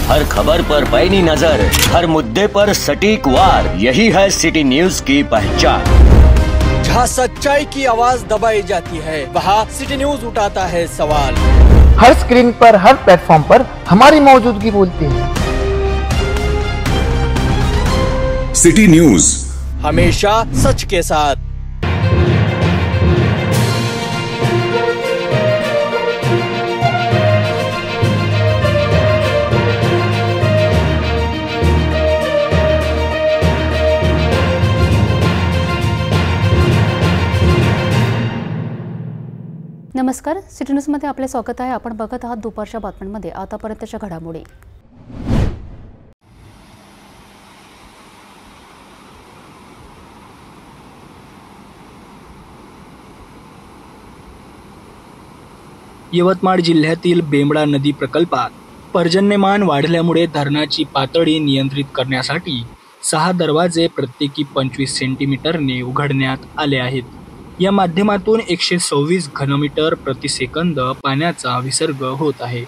हर खबर पर पैनी नजर, हर मुद्दे पर सटीक वार, यही है सिटी न्यूज की पहचान। जहाँ सच्चाई की आवाज दबाई जाती है, वहाँ सिटी न्यूज उठाता है सवाल। हर स्क्रीन पर, हर प्लेटफॉर्म पर हमारी मौजूदगी बोलती है। सिटी न्यूज हमेशा सच के साथ। नमस्कार, सिटी न्यूजमध्ये आपले स्वागत आहे। आपण बघत आहात दुपारच्या बातम्यांमध्ये आतापर्यंतच्या घडामोडी। यवतमाळ जिल्ह्यातील बेंबडा नदी प्रकल्पात पर्जन्यमान वाढल्यामुळे धरणाची पातळी नियंत्रित करण्यासाठी 6 दरवाजे प्रत्येकी 25 सेंटीमीटरने उघडण्यात आले आहेत। या माध्यमातून 126 घनमीटर प्रति सेकंद पाण्याचा विसर्ग होत आहे।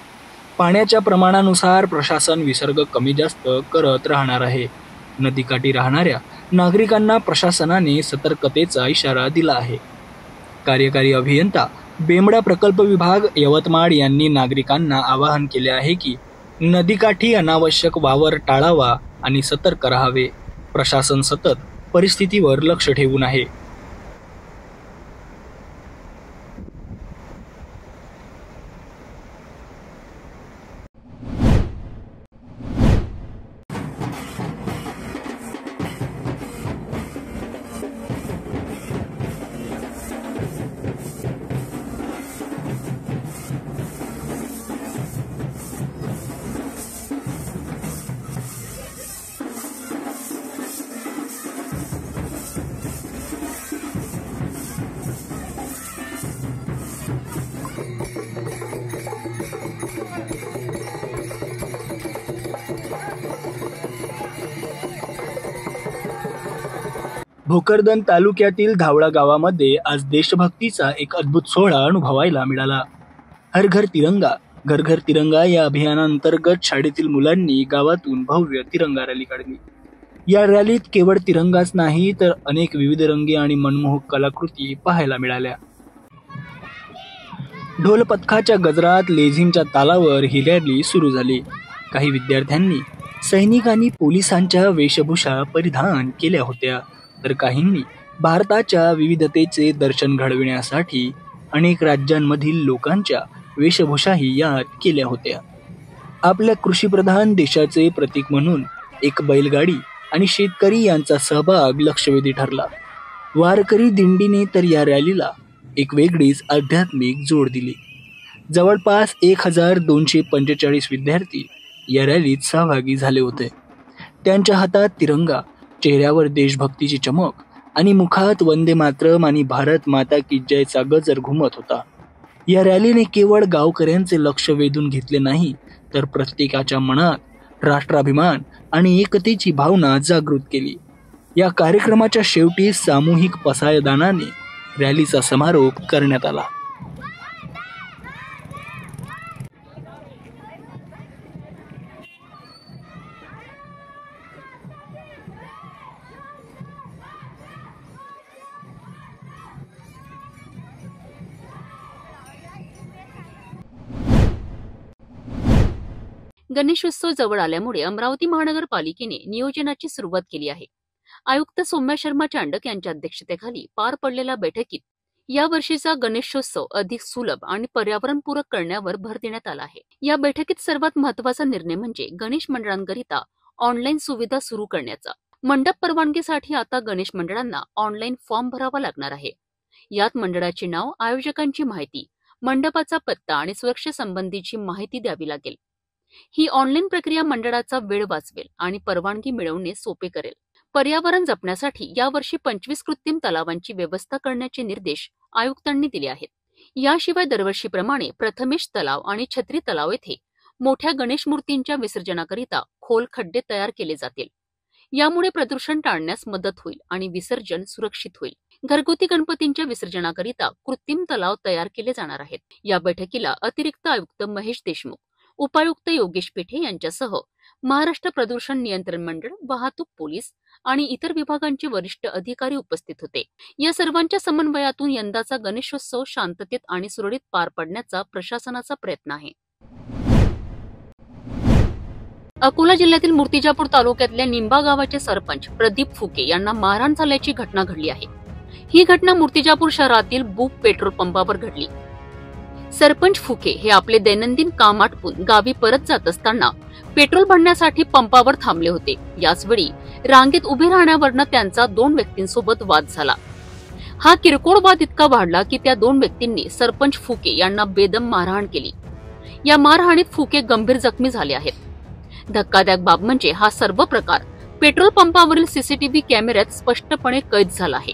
पाण्याच्या प्रमाणानुसार प्रशासन विसर्ग कमी जास्त करत राहणार आहे। नदीकाठी राहणाऱ्या नागरिकांना प्रशासनाने सतर्कतेचा इशारा दिला आहे। कार्यकारी अभियंता बेंबडा प्रकल्प विभाग यवतमाळ यांनी नागरिकांना आवाहन केले आहे की नदीकाठी अनावश्यक वावर टाळावा आणि सतर्क राहावे। प्रशासन सतत परिस्थितीवर लक्ष ठेवून आहे। भोकरदन तालुक्यातील धावडा गावामध्ये आज देशभक्तीचा एक अद्भुत सोहळा अनुभवायला मिळाला। हर घर तिरंगा, घर घर तिरंगा या अभियानांतर्गत शाळेतील मुलांनी गावातून भव्य तिरंगा रॅली काढली। या रॅलीत केवळ तिरंगाच नाही तर अनेक विविध रंगी आणि मनमोहक कलाकृती पाहायला मिळाल्या। ढोल पथकाच्या गजरात, लेझिमच्या तालावर ही रॅली सुरू झाली। काही विद्यार्थ्यांनी सैनिक आणि पोलिसांच्या वेशभूषा परिधान केल्या होत्या, तर काहींनी भारताच्या विविधतेचे दर्शन घडविण्यासाठी अनेक राज्यांमधील लोकांच्या वेशभूषाही यात केल्या होत्या। आपल्या कृषीप्रधान देशाचे प्रतीक म्हणून एक बैलगाडी आणि शेतकरी यांचा सहभाग लक्षवेधी ठरला। वारकरी दिंडीने तर या रॅलीला एक वेगळीच आध्यात्मिक जोड दिली। जवळपास 1245 विद्यार्थी या रॅलीत सहभागी झाले होते। त्यांच्या हातात तिरंगा, चेहऱ्यावर देशभक्तीची चमक आणि मुखात वंदे मातरम आणि भारत माता की जयचा गजर घुमत होता। या रॅलीने केवळ गावकऱ्यांचे लक्ष वेधून घेतले नाही, तर प्रत्येकाच्या मनात राष्ट्राभिमान आणि एकतेची भावना जागृत केली। या कार्यक्रमाच्या शेवटी सामूहिक पसायदानाने रॅलीचा समारोप करण्यात आला। गणेशोत्सव जवळ आल्यामुळे अमरावती महानगरपालिकेने नियोजनाची सुरुवात केली आहे। आयुक्त सौम्या शर्मा चांडक यांच्या अध्यक्षतेखाली पार पडलेल्या बैठकीत या वर्षीचा गणेशोत्सव अधिक सुलभ आणि पर्यावरणपूरक करण्यावर भर देण्यात आला आहे। या बैठकीत सर्वात महत्त्वाचा निर्णय म्हणजे गणेश मंडळांकरिता ऑनलाईन सुविधा सुरू करण्याचा। मंडप परवानगीसाठी आता गणेश मंडळांना ऑनलाईन फॉर्म भरावा लागणार आहे। यात मंडळाचे नाव, आयोजकांची माहिती, मंडपाचा पत्ता आणि सुरक्षेसंबंधीची माहिती द्यावी लागेल। ही ऑनलाईन प्रक्रिया मंडळाचा वेळ वाचवेल आणि परवानगी मिळवणे सोपे करेल। पर्यावरण जपण्यासाठी यावर्षी 25 कृत्रिम तलावांची व्यवस्था करण्याचे निर्देश आयुक्तांनी दिले आहेत। याशिवाय दरवर्षीप्रमाणे प्रथमेश तलाव आणि छत्री तलाव येथे मोठ्या गणेश मूर्तींच्या विसर्जनाकरिता खोल खड्डे तयार केले जातील। यामुळे प्रदूषण टाळण्यास मदत होईल आणि विसर्जन सुरक्षित होईल। घरगुती गणपतींच्या विसर्जनाकरिता कृत्रिम तलाव तयार केले जाणार आहेत। या बैठकीला अतिरिक्त आयुक्त महेश देशमुख, उपायुक्त योगेश पेठे यांच्यासह महाराष्ट्र प्रदूषण नियंत्रण मंडळ, वाहतूक पोलीस आणि इतर विभागांचे वरिष्ठ अधिकारी उपस्थित होते. या सर्वांच्या समन्वयातून यंदाचा गणेशोत्सव शांततेत आणि सुरळीत पार पडण्याचा प्रशासनाचा प्रयत्न आहे. अकोला जिल्ह्यातील मूर्तिजापूर तालुक्यातल्या निंबा गावाचे सरपंच प्रदीप फुके यांना मारहाण झाल्याची घटना घडली आहे. ही घटना मूर्तिजापूर शहरातील बुक पेट्रोल पंपावर घडली. सरपंच फुके हे आपले दैनंदिन काम आटपून गावी परत जात असताना पेट्रोल भरण्यासाठी पंपावर थांबले होते. याचवेळी रांगेत उभे राहण्यावरनं त्यांचा 2 व्यक्तींसोबत वाद झाला. हा किरकोळ वाद इतका वाढला की त्या 2 व्यक्तींनी सरपंच फुके यांना बेदम मारहाण केली. या मारहाणीत फुके गंभीर जखमी झाले आहेत. धक्कादायक बाब म्हणजे हा सर्व प्रकार पेट्रोल पंपावरील सीसीटीव्ही कॅमेऱ्यात स्पष्टपणे कैद झाला आहे.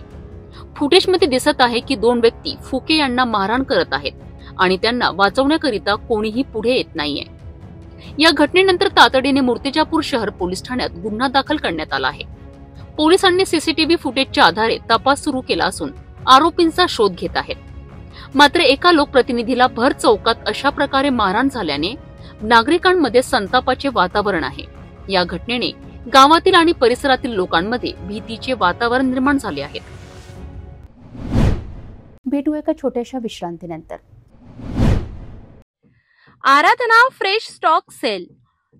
फुटेजमध्ये दिसत आहे की 2 व्यक्ती फुके यांना मारहाण करत आहेत आणि त्यांना वाचवण्याकरिता कोणीही पुढे येत नाहीये. या घटनेनंतर तातडीने मूर्तिजापूर शहर पोलीस ठाण्यात गुन्हा दाखल करण्यात आला आहे. पोलिसांनी सीसीटीव्ही फुटेजच्या आधारे तपास सुरू केला असून आरोपींचा शोध घेत आहेत. मात्र एका लोकप्रतिनिधीला भर चौकात अशा प्रकारे मारहाण झाल्याने नागरिकांमध्ये संतापाचे वातावरण आहे. या घटनेने गावातील आणि परिसरातील लोकांमध्ये भीतीचे वातावरण निर्माण झाले आहे. भेटू एका छोट्याशा विश्रांतीनंतर. आराधना फ्रेश स्टॉक सेल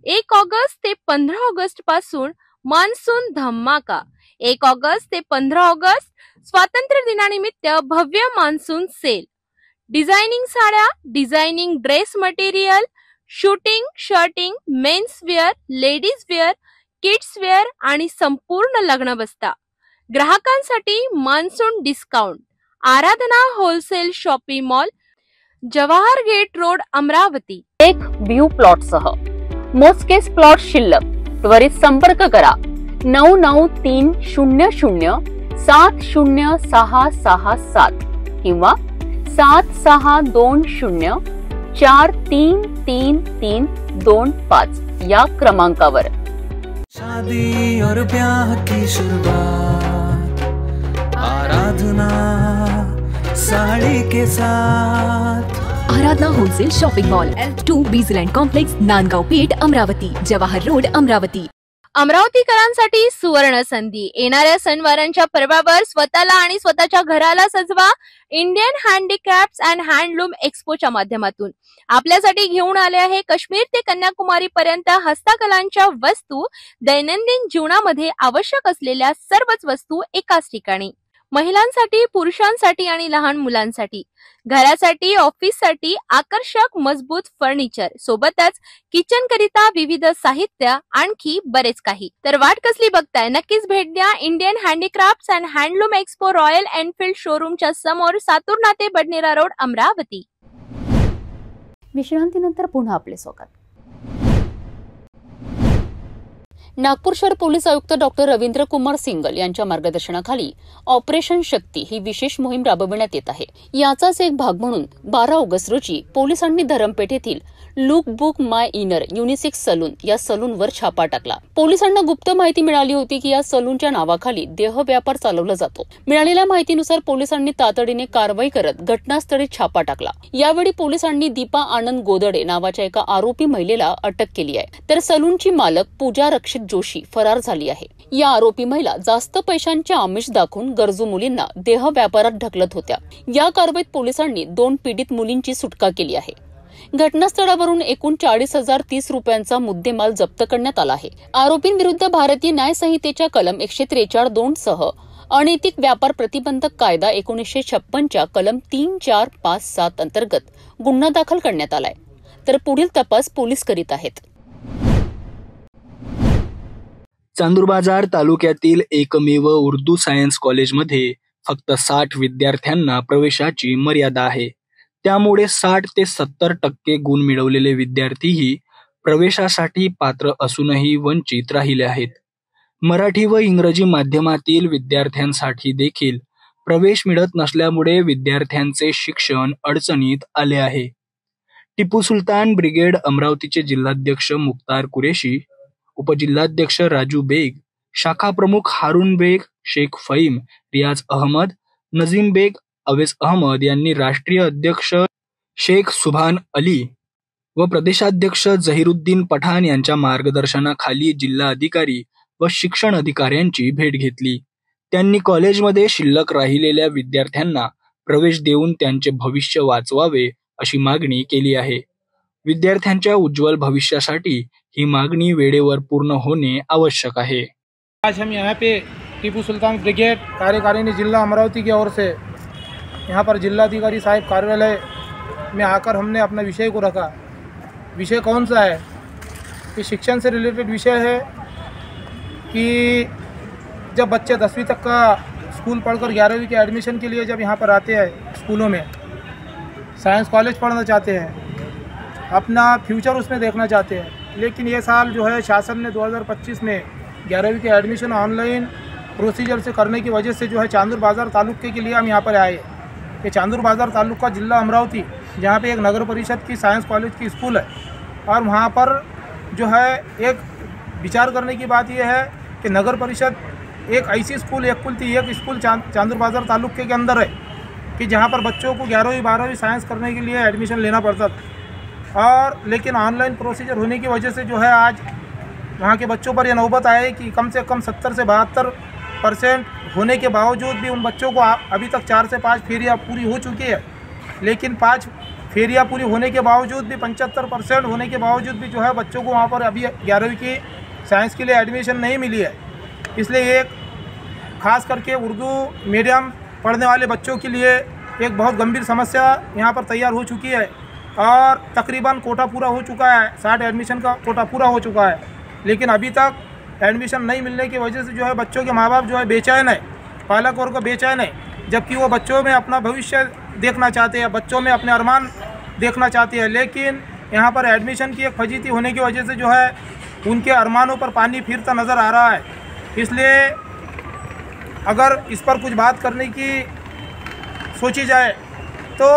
1 ऑगस्ट ते 15 ऑगस्ट पासून मान्सून धमाका. 1 ऑगस्ट ते 15 ऑगस्ट स्वातंत्र्य दिनानिमित्त भव्य मान्सून सेल. डिझायनिंग साड्या, designing dress material, suiting, shirting, men's wear, ladies wear, kids wear आणि संपूर्ण लग्न बस्ता. ग्राहकांसाठी monsoon discount. Aradhana wholesale shopping mall, Jawahar gate road, Amravati. एक व्ह्यू प्लॉट सह मोजकेच प्लॉट शिल्लक. त्वरित संपर्क करा 9930706667 किंवा 7620433325 या क्रमांकावर. शादी और ब्याह की शुरुआत आराधना साड़ी के साथ. Aradhana wholesale shopping mall, L2 Bijland complex, Nandgaon Peth, Amravati. Jawahar road, Amravati. अमरावतीकरांसाठी सुवर्ण संधी. येणाऱ्या सणवारांच्या पर्वावर स्वतःला आणि स्वतःच्या घराला सजवा इंडियन हँडीक्राफ्ट्स अँड हँडलूम एक्स्पोच्या माध्यमातून. आपल्यासाठी घेऊन आले आहे काश्मीर ते कन्याकुमारी पर्यंत हस्तकलांच्या वस्तू. दैनंदिन जीवनामध्ये आवश्यक असलेल्या सर्वच वस्तू एकाच ठिकाणी. महिलांसाठी, पुरुषांसाठी आणि लहान मुलांसाठी, घरासाठी, ऑफिससाठी आकर्षक मजबूत फर्निचर, सोबतच किचन करिता विविध साहित्य, आणखी बरेच काही. तर वाट कसली बघताय, नक्कीच भेट द्या Indian handicrafts and handloom expo, Royal Enfield शोरूमच्या समोर, सातूर नाते, बडनेरा रोड, अमरावती. विश्रांतीनंतर पुन्हा आपले स्वागत. नागपूर शहर पोलीस आयुक्त डॉक्टर रवींद्र कुमार सिंगल यांच्या मार्गदर्शनाखाली ऑपरेशन शक्ती ही विशेष मोहीम राबविण्यात येत आहे. याचाच एक भाग म्हणून 12 ऑगस्ट रोजी पोलिसांनी धरमपेठ येथील लुक बुक माय इनर युनिसेक्स सलून या सलूनवर छापा टाकला. पोलिसांना गुप्त माहिती मिळाली होती की या सलूनच्या नावाखाली देह व्यापार चालवला जातो. मिळालेल्या माहितीनुसार पोलिसांनी तातडीने कारवाई करत घटनास्थळी छापा टाकला. यावेळी पोलिसांनी दीपा आनंद गोदडे नावाच्या एका आरोपी महिलेला अटक केली आहे. तर सलूनची मालक पूजा रक्षित जोशी फरार झाली आहे. या आरोपी महिला जास्त पैशांचे आमिष दाखवून गरजू मुलींना देह व्यापारात ढकलत होत्या. या कारवाईत पोलिसांनी 2 पीडित मुलींची सुटका केली आहे. घटनास्थळावरून एकूण 40,030 रुपयांचा मुद्देमाल जप्त करण्यात आला आहे. आरोपींविरुद्ध भारतीय न्याय संहितेच्या कलम 143(2) सह अनैतिक व्यापार प्रतिबंधक कायदा 1956च्या कलम 3, 4, 5, 7 अंतर्गत गुन्हा दाखल करण्यात आलाय. तर पुढील तपास पोलीस करीत आहेत. चांदूरबाजार तालुक्यातील एकमेव उर्दू सायन्स कॉलेजमध्ये फक्त 60 विद्यार्थ्यांना प्रवेशाची मर्यादा आहे. त्यामुळे 60 ते 70% गुण मिळवलेले विद्यार्थीही प्रवेशासाठी पात्र असूनही वंचित राहिले आहेत. मराठी व इंग्रजी माध्यमातील विद्यार्थ्यांसाठी देखील प्रवेश मिळत नसल्यामुळे विद्यार्थ्यांचे शिक्षण अडचणीत आले आहे. टिपू सुलतान ब्रिगेड अमरावतीचे जिल्हाध्यक्ष मुख्तार कुरेशी, उपजिल्हाध्यक्ष राजू बेग, शाखा प्रमुख हारून बेग, शेख फहीम, रियाज अहमद, नजीम बेग, अवेस अहमद यांनी राष्ट्रीय अध्यक्ष शेख सुभान अली व प्रदेशाध्यक्ष झहीरुद्दीन पठाण यांच्या मार्गदर्शनाखाली जिल्हा अधिकारी व शिक्षण अधिकाऱ्यांची भेट घेतली. त्यांनी कॉलेजमध्ये शिल्लक राहिलेल्या विद्यार्थ्यांना प्रवेश देऊन त्यांचे भविष्य वाचवावे अशी मागणी केली आहे. विद्यार्थ्यांच्या उज्ज्वल भविष्यासाठी ही मागणी वेळेवर पूर्ण होणे आवश्यक आहे. आज हम यहाँ पे टीपू सुल्तान ब्रिगेड कार्यकारिणी जिला अमरावती की ओर से यहाँ पर जिलाधिकारी साहब कार्यालय में आकर हमने अपना विषय को रखा. विषय कौन सा है कि शिक्षण से रिलेटेड विषय है कि जब बच्चे 10वीं तक का स्कूल पढ़कर 11वीं के एडमिशन के लिए जब यहाँ पर आते हैं स्कूलों में, साइंस कॉलेज पढ़ना चाहते हैं, अपना फ्यूचर उसमें देखना चाहते हैं, लेकिन ये साल जो है शासन ने 2025 में 11वीं के एडमिशन ऑनलाइन प्रोसीजर से करने की वजह से जो है चांदूर बाज़ार तालुके के लिए हम यहाँ पर आए. ये चांदूर बाज़ार तालुका जिला अमरावती, जहाँ पे एक नगर परिषद की साइंस कॉलेज की स्कूल है, और वहाँ पर जो है एक विचार करने की बात यह है कि नगर परिषद एक ऐसी स्कूल एक स्कूल चांदूर बाज़ार तालुके के अंदर है कि जहाँ पर बच्चों को 11वीं 12वीं साइंस करने के लिए एडमिशन लेना पड़ता था, और लेकिन ऑनलाइन प्रोसीजर होने की वजह से जो है आज वहाँ के बच्चों पर यह नौबत आए कि कम से कम 70 से 72% होने के बावजूद भी उन बच्चों को अभी तक 4 से 5 फेरियाँ पूरी हो चुकी है, लेकिन 5 फेरियाँ पूरी होने के बावजूद भी 75% होने के बावजूद भी जो है बच्चों को वहाँ पर अभी 11वीं की साइंस के लिए एडमिशन नहीं मिली है. इसलिए एक ख़ास करके उर्दू मीडियम पढ़ने वाले बच्चों के लिए एक बहुत गंभीर समस्या यहाँ पर तैयार हो चुकी है, और तकरीबन कोटा पूरा हो चुका है. 60 एडमिशन का कोटा पूरा हो चुका है, लेकिन अभी तक एडमिशन नहीं मिलने की वजह से जो है बच्चों के माँ बाप जो है बेचैन है, पालक वर्ग बेचैन है, जबकि वो बच्चों में अपना भविष्य देखना चाहते हैं, बच्चों में अपने अरमान देखना चाहते हैं, लेकिन यहाँ पर एडमिशन की एक फजीती होने की वजह से जो है उनके अरमानों पर पानी फिरता नज़र आ रहा है. इसलिए अगर इस पर कुछ बात करने की सोची जाए तो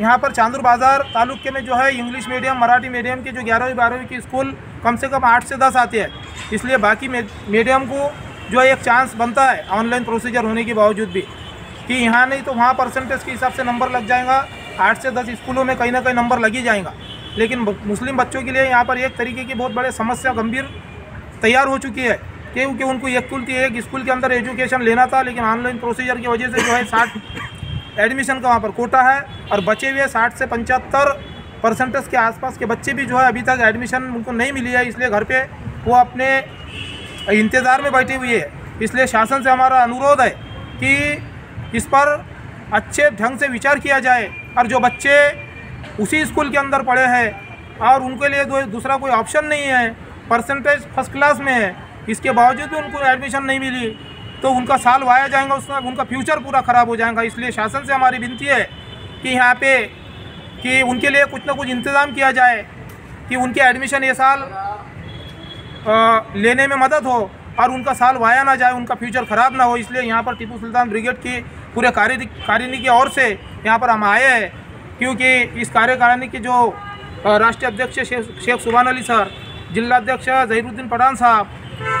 यहाँ पर चांदूर बाज़ार तालुके में जो है इंग्लिश मीडियम मराठी मीडियम के जो 11वीं 12वीं की स्कूल कम से कम 8 से 10 आते हैं. इसलिए बाकी मीडियम को जो है एक चांस बनता है ऑनलाइन प्रोसीजर होने के बावजूद भी, कि यहाँ नहीं तो वहाँ परसेंटेज के हिसाब से नंबर लग जाएगा. 8 से 10 स्कूलों में कहीं ना कहीं नंबर लग ही जाएगा, लेकिन मुस्लिम बच्चों के लिए यहाँ पर एक तरीके की बहुत बड़ी समस्या गंभीर तैयार हो चुकी है, क्योंकि उनको एक स्कूल के अंदर एजुकेशन लेना था, लेकिन ऑनलाइन प्रोसीजर की वजह से जो है 60 एडमिशन का वहाँ पर कोटा है, और बचे हुए 60 से 75% के आसपास के बच्चे भी जो है अभी तक एडमिशन उनको नहीं मिली है. इसलिए घर पे वो अपने इंतज़ार में बैठे हुए है. इसलिए शासन से हमारा अनुरोध है कि इस पर अच्छे ढंग से विचार किया जाए, और जो बच्चे उसी स्कूल के अंदर पढ़े हैं और उनके लिए दूसरा कोई ऑप्शन नहीं है, परसेंटेज फर्स्ट क्लास में है, इसके बावजूद भी उनको एडमिशन नहीं मिली, तो उनका साल वाया जाएगा, उसमें उनका फ्यूचर पूरा ख़राब हो जाएगा. इसलिए शासन से हमारी विनती है कि यहाँ पे कि उनके लिए कुछ ना कुछ इंतज़ाम किया जाए कि उनके एडमिशन ये साल लेने में मदद हो और उनका साल वाया ना जाए, उनका फ्यूचर ख़राब ना हो. इसलिए यहाँ पर टीपू सुल्तान ब्रिगेड की पूरे कार्यकारिणी की ओर से यहाँ पर हम आए हैं, क्योंकि इस कार्यकारिणी के जो राष्ट्रीय अध्यक्ष शेख सुभान अली सर, जिला अध्यक्ष झहीरुद्दीन पठान साहब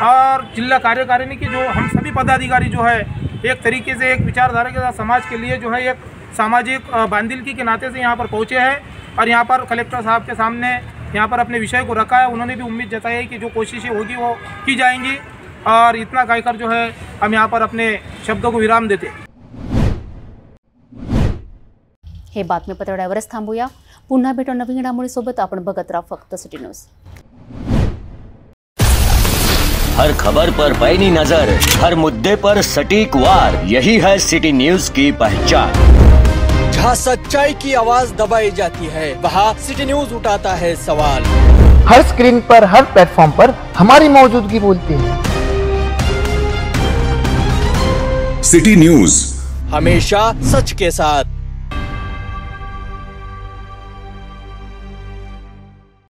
और जिला कार्यकारिणी की जो हम सभी पदाधिकारी जो है एक तरीके से एक विचारधारा के साथ समाज के लिए जो है एक सामाजिक बांधिलकी के नाते से यहाँ पर पहुँचे हैं, और यहाँ पर कलेक्टर साहब के सामने यहाँ पर अपने विषय को रखा है. उन्होंने भी उम्मीद जताई है कि जो कोशिशें होगी वो की जाएंगी, और इतना कहकर जो है हम यहाँ पर अपने शब्दों को विराम देते. हे बातमीपत्र एवढ्यावरच थांबूया. पुन्हा भेटू नवीन घडामोडीसोबत. आपण बघत राहा फक्त सिटी न्यूज. हर खबर पर पैनी नजर, हर मुद्दे पर सटीक वार, यही है सिटी न्यूज की पहचान. जहाँ सच्चाई की आवाज दबाई जाती है वहाँ सिटी न्यूज उठाता है सवाल. हर स्क्रीन पर हर प्लेटफॉर्म पर हमारी मौजूदगी बोलती है. सिटी न्यूज हमेशा सच के साथ.